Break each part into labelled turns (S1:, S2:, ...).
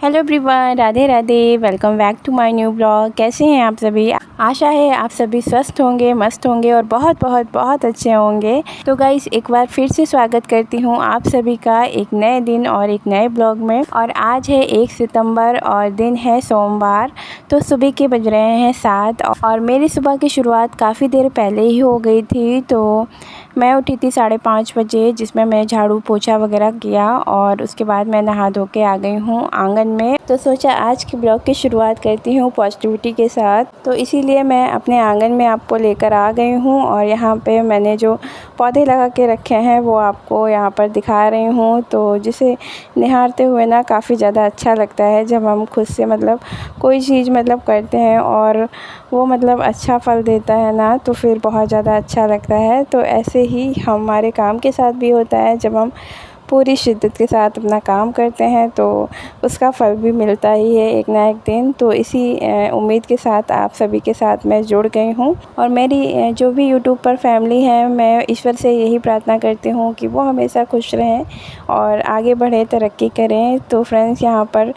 S1: Hello everyone, Radhe Radhe. Welcome back to my new blog. कैसे हैं आप सभी? आशा है आप सभी स्वस्थ होंगे, मस्त होंगे और बहुत बहुत बहुत अच्छे होंगे। तो गाइस, एक बार फिर से स्वागत करती हूँ आप सभी का एक नए दिन और एक नए ब्लॉग में। और आज है 1 सितंबर और दिन है सोमवार। तो सुबह के बज रहे हैं 7 और मेरी सुबह की शुरुआत काफ़ी देर पहले ही हो गई थी। तो मैं उठी थी 5:30 बजे, जिसमें मैं झाड़ू पोछा वगैरह किया और उसके बाद मैं नहा धो के आ गई हूँ आंगन में। तो सोचा आज के ब्लॉग की शुरुआत करती हूँ पॉजिटिविटी के साथ। तो इसीलिए मैं अपने आंगन में आपको लेकर आ गई हूँ और यहाँ पे मैंने जो पौधे लगा के रखे हैं वो आपको यहाँ पर दिखा रही हूँ। तो जिसे निहारते हुए ना काफ़ी ज़्यादा अच्छा लगता है जब हम खुद से कोई चीज़ करते हैं और वो अच्छा फल देता है ना, तो फिर बहुत ज़्यादा अच्छा लगता है। तो ऐसे ही हमारे काम के साथ भी होता है, जब हम पूरी शिद्दत के साथ अपना काम करते हैं तो उसका फल भी मिलता ही है एक ना एक दिन। तो इसी उम्मीद के साथ आप सभी के साथ मैं जुड़ गई हूँ और मेरी जो भी यूट्यूब पर फैमिली है, मैं ईश्वर से यही प्रार्थना करती हूँ कि वो हमेशा खुश रहें और आगे बढ़े, तरक्की करें। तो फ्रेंड्स, यहाँ पर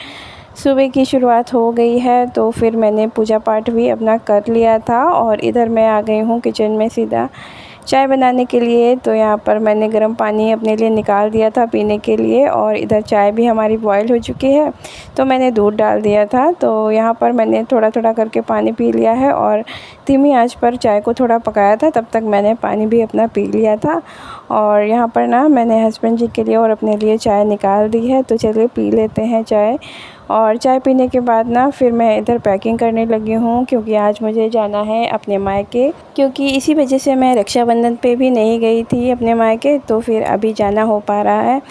S1: सुबह की शुरुआत हो गई है, तो फिर मैंने पूजा पाठ भी अपना कर लिया था और इधर मैं आ गई हूँ किचन में सीधा चाय बनाने के लिए। तो यहाँ पर मैंने गर्म पानी अपने लिए निकाल दिया था पीने के लिए और इधर चाय भी हमारी बॉयल हो चुकी है। तो मैंने दूध डाल दिया था। तो यहाँ पर मैंने थोड़ा थोड़ा करके पानी पी लिया है और धीमी आंच पर चाय को थोड़ा पकाया था, तब तक मैंने पानी भी अपना पी लिया था। और यहाँ पर ना मैंने हस्बैंड जी के लिए और अपने लिए चाय निकाल दी है। तो चलिए पी लेते हैं चाय। और चाय पीने के बाद ना फिर मैं इधर पैकिंग करने लगी हूँ, क्योंकि आज मुझे जाना है अपने मायके, क्योंकि इसी वजह से मैं रक्षाबंधन पे भी नहीं गई थी अपने मायके। तो फिर अभी जाना हो पा रहा है।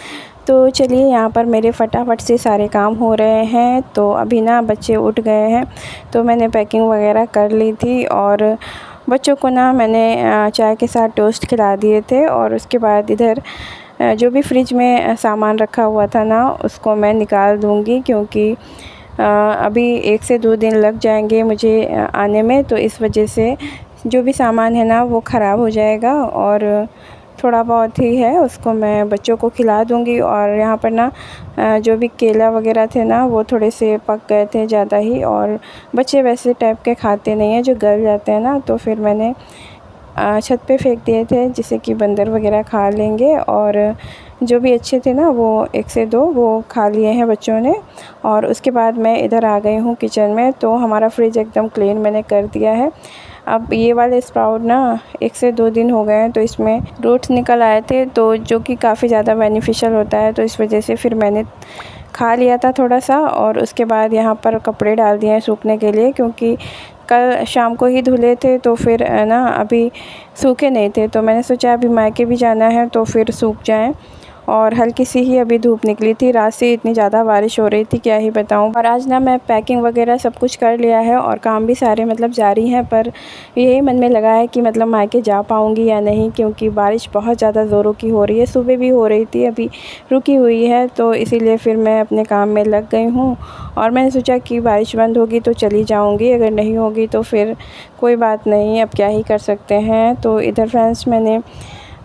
S1: तो चलिए, यहाँ पर मेरे फटाफट से सारे काम हो रहे हैं। तो अभी ना बच्चे उठ गए हैं, तो मैंने पैकिंग वगैरह कर ली थी और बच्चों को ना मैंने चाय के साथ टोस्ट खिला दिए थे। और उसके बाद इधर जो भी फ्रिज में सामान रखा हुआ था ना, उसको मैं निकाल दूँगी, क्योंकि अभी 1 से 2 दिन लग जाएंगे मुझे आने में। तो इस वजह से जो भी सामान है ना वो ख़राब हो जाएगा और थोड़ा बहुत ही है, उसको मैं बच्चों को खिला दूँगी। और यहाँ पर ना जो भी केला वगैरह थे ना, वो थोड़े से पक गए थे ज़्यादा ही, और बच्चे वैसे टाइप के खाते नहीं हैं जो गल जाते हैं ना। तो फिर मैंने छत पे फेंक दिए थे, जिससे कि बंदर वगैरह खा लेंगे। और जो भी अच्छे थे ना, वो 1 से 2 वो खा लिए हैं बच्चों ने। और उसके बाद मैं इधर आ गई हूँ किचन में। तो हमारा फ्रिज एकदम क्लीन मैंने कर दिया है। अब ये वाले स्प्राउट ना 1 से 2 दिन हो गए हैं, तो इसमें रूट्स निकल आए थे, तो जो कि काफ़ी ज़्यादा बेनिफिशियल होता है। तो इस वजह से फिर मैंने खा लिया था थोड़ा सा। और उसके बाद यहाँ पर कपड़े डाल दिए हैं सूखने के लिए, क्योंकि कल शाम को ही धुले थे, तो फिर ना अभी सूखे नहीं थे। तो मैंने सोचा अभी मायके भी जाना है तो फिर सूख जाएं। और हल्की सी ही अभी धूप निकली थी, रात से इतनी ज़्यादा बारिश हो रही थी, क्या ही बताऊं। और आज ना मैं पैकिंग वगैरह सब कुछ कर लिया है और काम भी सारे जारी हैं, पर यही मन में लगा है कि मायके जा पाऊंगी या नहीं, क्योंकि बारिश बहुत ज़्यादा ज़ोरों की हो रही है। सुबह भी हो रही थी, अभी रुकी हुई है। तो इसीलिए फिर मैं अपने काम में लग गई हूँ और मैंने सोचा कि बारिश बंद होगी तो चली जाऊँगी, अगर नहीं होगी तो फिर कोई बात नहीं, अब क्या ही कर सकते हैं। तो इधर फ्रेंड्स, मैंने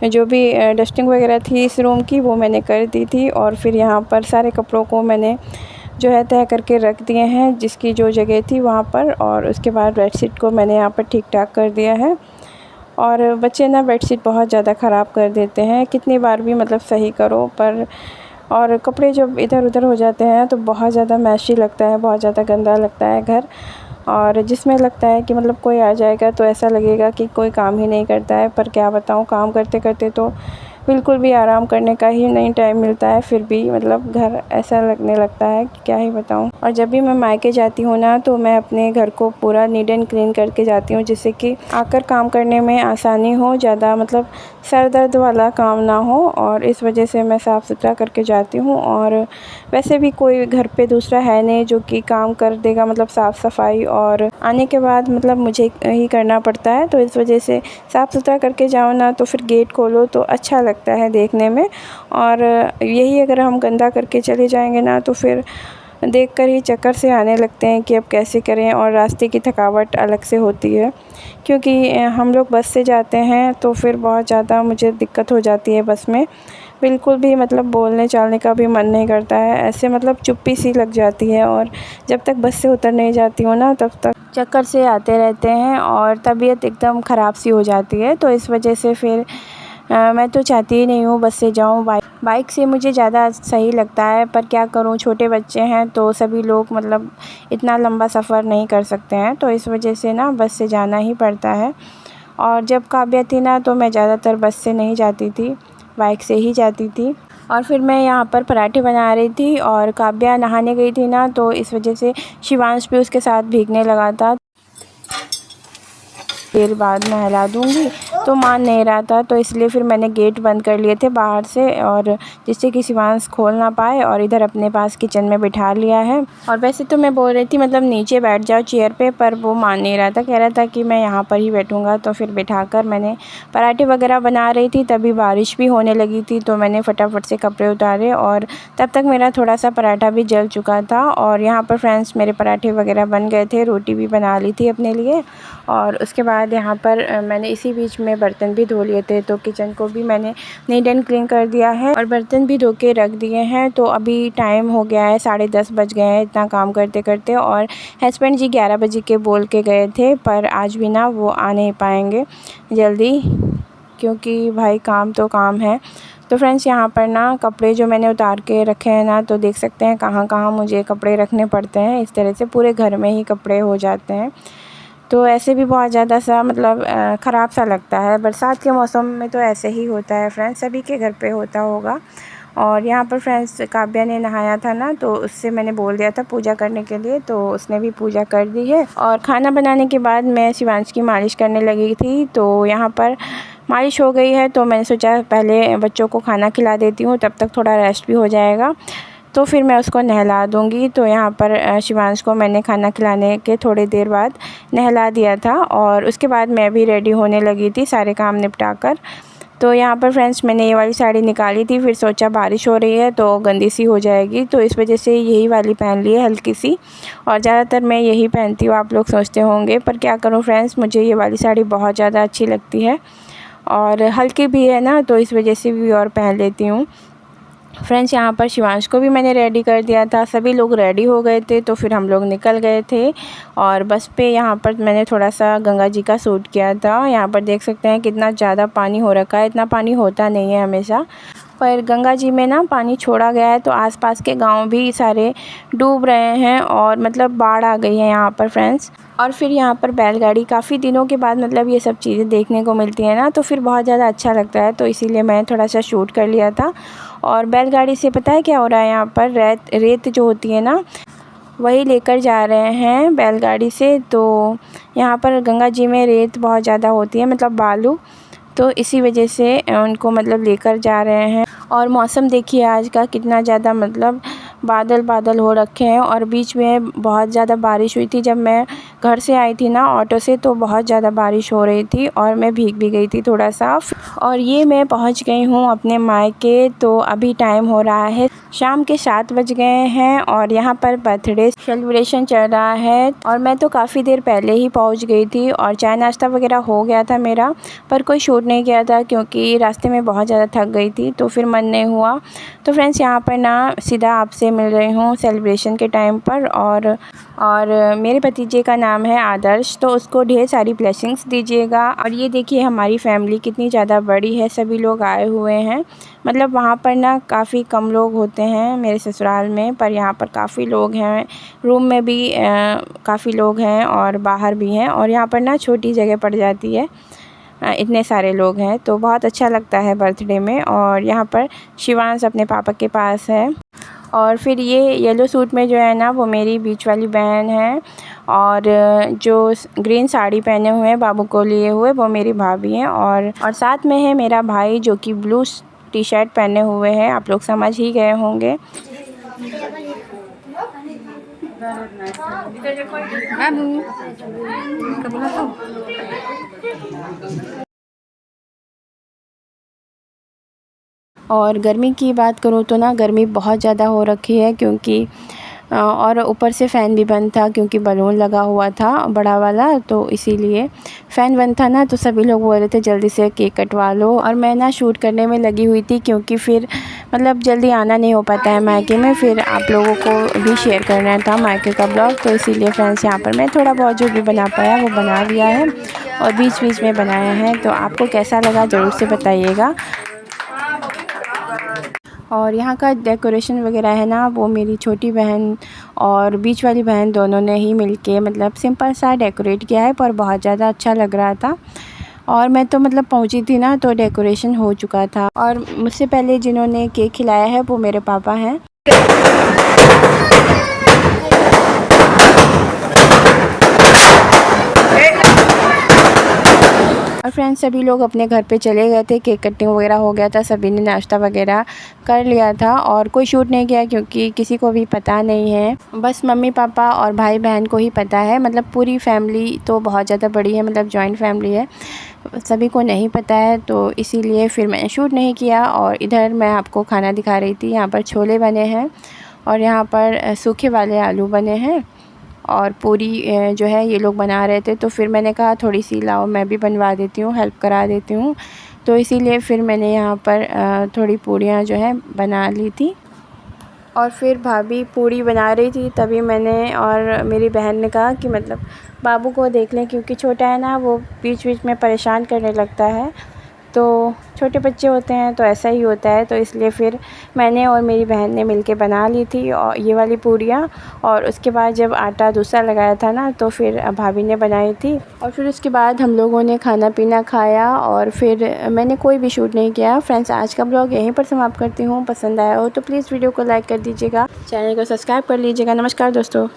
S1: जो भी डस्टिंग वगैरह थी इस रूम की, वो मैंने कर दी थी। और फिर यहाँ पर सारे कपड़ों को मैंने जो है तह करके रख दिए हैं, जिसकी जो जगह थी वहाँ पर। और उसके बाद बेडशीट को मैंने यहाँ पर ठीक ठाक कर दिया है। और बच्चे ना बेडशीट बहुत ज़्यादा ख़राब कर देते हैं, कितनी बार भी सही करो पर। और कपड़े जब इधर उधर हो जाते हैं तो बहुत ज़्यादा मैशी लगता है, बहुत ज़्यादा गंदा लगता है घर। और जिसमें लगता है कि कोई आ जाएगा तो ऐसा लगेगा कि कोई काम ही नहीं करता है। पर क्या बताऊँ, काम करते करते तो बिल्कुल भी आराम करने का ही नहीं टाइम मिलता है। फिर भी घर ऐसा लगने लगता है कि क्या ही बताऊँ। और जब भी मैं मायके जाती हूँ ना, तो मैं अपने घर को पूरा नीट एंड क्लीन करके जाती हूँ, जिससे कि आकर काम करने में आसानी हो, ज़्यादा सर दर्द वाला काम ना हो। और इस वजह से मैं साफ़ सुथरा करके जाती हूँ। और वैसे भी कोई घर पे दूसरा है नहीं जो कि काम कर देगा, साफ़ सफाई। और आने के बाद मुझे ही करना पड़ता है, तो इस वजह से साफ़ सुथरा करके जाओ ना, तो फिर गेट खोलो तो अच्छा लगता है देखने में। और यही अगर हम गंदा करके चले जाएंगे ना, तो फिर देखकर ही चक्कर से आने लगते हैं कि अब कैसे करें। और रास्ते की थकावट अलग से होती है, क्योंकि हम लोग बस से जाते हैं, तो फिर बहुत ज़्यादा मुझे दिक्कत हो जाती है बस में। बिल्कुल भी मतलब बोलने चालने का भी मन नहीं करता है, ऐसे मतलब चुप्पी सी लग जाती है। और जब तक बस से उतर नहीं जाती हूँ ना तब तक चक्कर से आते रहते हैं और तबीयत एकदम ख़राब सी हो जाती है। तो इस वजह से फिर मैं तो चाहती ही नहीं हूँ बस से जाऊँ। बाइक से मुझे ज़्यादा सही लगता है, पर क्या करूँ, छोटे बच्चे हैं तो सभी लोग मतलब इतना लंबा सफ़र नहीं कर सकते हैं, तो इस वजह से ना बस से जाना ही पड़ता है। और जब काव्या थी ना तो मैं ज़्यादातर बस से नहीं जाती थी, बाइक से ही जाती थी। और फिर मैं यहाँ पर पराठे बना रही थी और काव्या नहाने गई थी ना, तो इस वजह से शिवांश भी उसके साथ भीगने लगा था। देर बाद नहला दूँगी तो मान नहीं रहा था, तो इसलिए फिर मैंने गेट बंद कर लिए थे बाहर से, और जिससे कि शिवांश खोल ना पाए, और इधर अपने पास किचन में बिठा लिया है। और वैसे तो मैं बोल रही थी मतलब नीचे बैठ जाओ चेयर पे, पर वो मान नहीं रहा था, कह रहा था कि मैं यहाँ पर ही बैठूँगा। तो फिर बिठाकर मैंने पराठे वगैरह बना रही थी, तभी बारिश भी होने लगी थी, तो मैंने फटाफट से कपड़े उतारे और तब तक मेरा थोड़ा सा पराठा भी जल चुका था। और यहाँ पर फ्रेंड्स मेरे पराठे वगैरह बन गए थे, रोटी भी बना ली थी अपने लिए। और उसके बाद यहाँ पर मैंने इसी बीच में बर्तन भी धो लिए थे, तो किचन को भी मैंने नीट एंड क्लीन कर दिया है और बर्तन भी धो के रख दिए हैं। तो अभी टाइम हो गया है, 10:30 बज गए हैं इतना काम करते करते। और हस्बैंड जी 11 बजे के बोल के गए थे, पर आज भी ना वो आ नहीं पाएंगे जल्दी, क्योंकि भाई काम तो काम है। तो फ्रेंड्स यहाँ पर ना कपड़े जो मैंने उतार के रखे हैं ना, तो देख सकते हैं कहाँ कहाँ मुझे कपड़े रखने पड़ते हैं। इस तरह से पूरे घर में ही कपड़े हो जाते हैं, तो ऐसे भी बहुत ज़्यादा सा मतलब ख़राब सा लगता है। बरसात के मौसम में तो ऐसे ही होता है फ्रेंड्स, सभी के घर पे होता होगा। और यहाँ पर फ्रेंड्स काव्या ने नहाया था ना, तो उससे मैंने बोल दिया था पूजा करने के लिए, तो उसने भी पूजा कर दी है। और खाना बनाने के बाद मैं शिवांश की मालिश करने लगी थी, तो यहाँ पर मालिश हो गई है, तो मैंने सोचा पहले बच्चों को खाना खिला देती हूँ, तब तक थोड़ा रेस्ट भी हो जाएगा, तो फिर मैं उसको नहला दूँगी। तो यहाँ पर शिवांश को मैंने खाना खिलाने के थोड़ी देर बाद नहला दिया था, और उसके बाद मैं भी रेडी होने लगी थी सारे काम निपटा कर। तो यहाँ पर फ्रेंड्स मैंने ये वाली साड़ी निकाली थी, फिर सोचा बारिश हो रही है तो गंदी सी हो जाएगी, तो इस वजह से यही वाली पहन ली है हल्की सी। और ज़्यादातर मैं यही पहनती हूँ, आप लोग सोचते होंगे, पर क्या करूँ फ्रेंड्स, मुझे ये वाली साड़ी बहुत ज़्यादा अच्छी लगती है और हल्की भी है ना, तो इस वजह से भी और पहन लेती हूँ। फ्रेंड्स यहाँ पर शिवांश को भी मैंने रेडी कर दिया था, सभी लोग रेडी हो गए थे, तो फिर हम लोग निकल गए थे। और बस पे यहाँ पर मैंने थोड़ा सा गंगा जी का शूट किया था। यहाँ पर देख सकते हैं कितना ज़्यादा पानी हो रखा है, इतना पानी होता नहीं है हमेशा, पर गंगा जी में ना पानी छोड़ा गया है, तो आसपास के गांव भी सारे डूब रहे हैं और मतलब बाढ़ आ गई है यहाँ पर फ्रेंड्स। और फिर यहाँ पर बैलगाड़ी, काफ़ी दिनों के बाद मतलब ये सब चीज़ें देखने को मिलती हैं ना, तो फिर बहुत ज़्यादा अच्छा लगता है, तो इसीलिए मैंने थोड़ा सा शूट कर लिया था। और बैलगाड़ी से पता है क्या हो रहा है, यहाँ पर रेत जो होती है ना, वही लेकर जा रहे हैं बैलगाड़ी से। तो यहाँ पर गंगा जी में रेत बहुत ज़्यादा होती है, मतलब बालू, तो इसी वजह से उनको मतलब लेकर जा रहे हैं। और मौसम देखिए आज का कितना ज़्यादा मतलब बादल बादल हो रखे हैं, और बीच में बहुत ज़्यादा बारिश हुई थी। जब मैं घर से आई थी ना ऑटो से, तो बहुत ज़्यादा बारिश हो रही थी और मैं भीग भी गई थी थोड़ा सा। और ये मैं पहुंच गई हूँ अपने मायके, तो अभी टाइम हो रहा है शाम के 7 बज गए हैं, और यहाँ पर बर्थडे सेलिब्रेशन चल रहा है। और मैं तो काफ़ी देर पहले ही पहुँच गई थी, और चाय नाश्ता वगैरह हो गया था मेरा, पर कोई शूट नहीं किया था क्योंकि रास्ते में बहुत ज़्यादा थक गई थी, तो फिर मन नहीं हुआ। तो फ्रेंड्स यहाँ पर ना सीधा आपसे मिल रही हूँ सेलिब्रेशन के टाइम पर। और मेरे भतीजे का नाम है आदर्श, तो उसको ढेर सारी ब्लेसिंग्स दीजिएगा। और ये देखिए हमारी फैमिली कितनी ज़्यादा बड़ी है, सभी लोग आए हुए हैं। मतलब वहाँ पर ना काफ़ी कम लोग होते हैं मेरे ससुराल में, पर यहाँ पर काफ़ी लोग हैं, रूम में भी काफ़ी लोग हैं और बाहर भी हैं। और यहाँ पर ना छोटी जगह पड़ जाती है, इतने सारे लोग हैं, तो बहुत अच्छा लगता है बर्थडे में। और यहाँ पर शिवांश अपने पापा के पास है। और फिर ये येलो सूट में जो है ना, वो मेरी बीच वाली बहन है, और जो ग्रीन साड़ी पहने हुए हैं बाबू को लिए हुए, वो मेरी भाभी हैं। और साथ में है मेरा भाई जो कि ब्लू टी शर्ट पहने हुए है, आप लोग समझ ही गए होंगे। और गर्मी की बात करूँ तो ना गर्मी बहुत ज़्यादा हो रखी है, क्योंकि और ऊपर से फ़ैन भी बंद था क्योंकि बलून लगा हुआ था बड़ा वाला, तो इसीलिए फ़ैन बंद था ना, तो सभी लोग बोल रहे थे जल्दी से केक कटवा लो। और मैं ना शूट करने में लगी हुई थी क्योंकि फिर मतलब जल्दी आना नहीं हो पाता है मायके में, फिर आप लोगों को भी शेयर करना था मायके का ब्लॉग, तो इसीलिए फ्रेंड्स यहाँ पर मैं थोड़ा बहुत जो भी बना पाया वो बना लिया है और बीच बीच में बनाया है। तो आपको कैसा लगा ज़रूर से बताइएगा। और यहाँ का डेकोरेशन वगैरह है ना, वो मेरी छोटी बहन और बीच वाली बहन दोनों ने ही मिलके मतलब सिंपल सा डेकोरेट किया है, पर बहुत ज़्यादा अच्छा लग रहा था। और मैं तो मतलब पहुँची थी ना तो डेकोरेशन हो चुका था। और मुझसे पहले जिन्होंने केक खिलाया है वो मेरे पापा हैं। और फ्रेंड्स सभी लोग अपने घर पे चले गए थे, केक कटिंग वगैरह हो गया था, सभी ने नाश्ता वगैरह कर लिया था और कोई शूट नहीं किया क्योंकि किसी को भी पता नहीं है, बस मम्मी पापा और भाई बहन को ही पता है। मतलब पूरी फैमिली तो बहुत ज़्यादा बड़ी है, मतलब जॉइंट फैमिली है, सभी को नहीं पता है, तो इसीलिए फिर मैंने शूट नहीं किया। और इधर मैं आपको खाना दिखा रही थी, यहाँ पर छोले बने हैं और यहाँ पर सूखे वाले आलू बने हैं और पूरी जो है ये लोग बना रहे थे, तो फिर मैंने कहा थोड़ी सी लाओ मैं भी बनवा देती हूँ, हेल्प करा देती हूँ, तो इसीलिए फिर मैंने यहाँ पर थोड़ी पूरियाँ जो है बना ली थी। और फिर भाभी पूड़ी बना रही थी, तभी मैंने और मेरी बहन ने कहा कि मतलब बाबू को देख लें क्योंकि छोटा है ना, वो बीच बीच में परेशान करने लगता है, तो छोटे बच्चे होते हैं तो ऐसा ही होता है, तो इसलिए फिर मैंने और मेरी बहन ने मिलके बना ली थी और ये वाली पूरियाँ। और उसके बाद जब आटा दूसरा लगाया था ना तो फिर भाभी ने बनाई थी और फिर उसके बाद हम लोगों ने खाना पीना खाया और फिर मैंने कोई भी शूट नहीं किया। फ्रेंड्स आज का ब्लॉग यहीं पर समाप्त करती हूँ, पसंद आया हो तो प्लीज़ वीडियो को लाइक कर दीजिएगा, चैनल को सब्सक्राइब कर लीजिएगा। नमस्कार दोस्तों।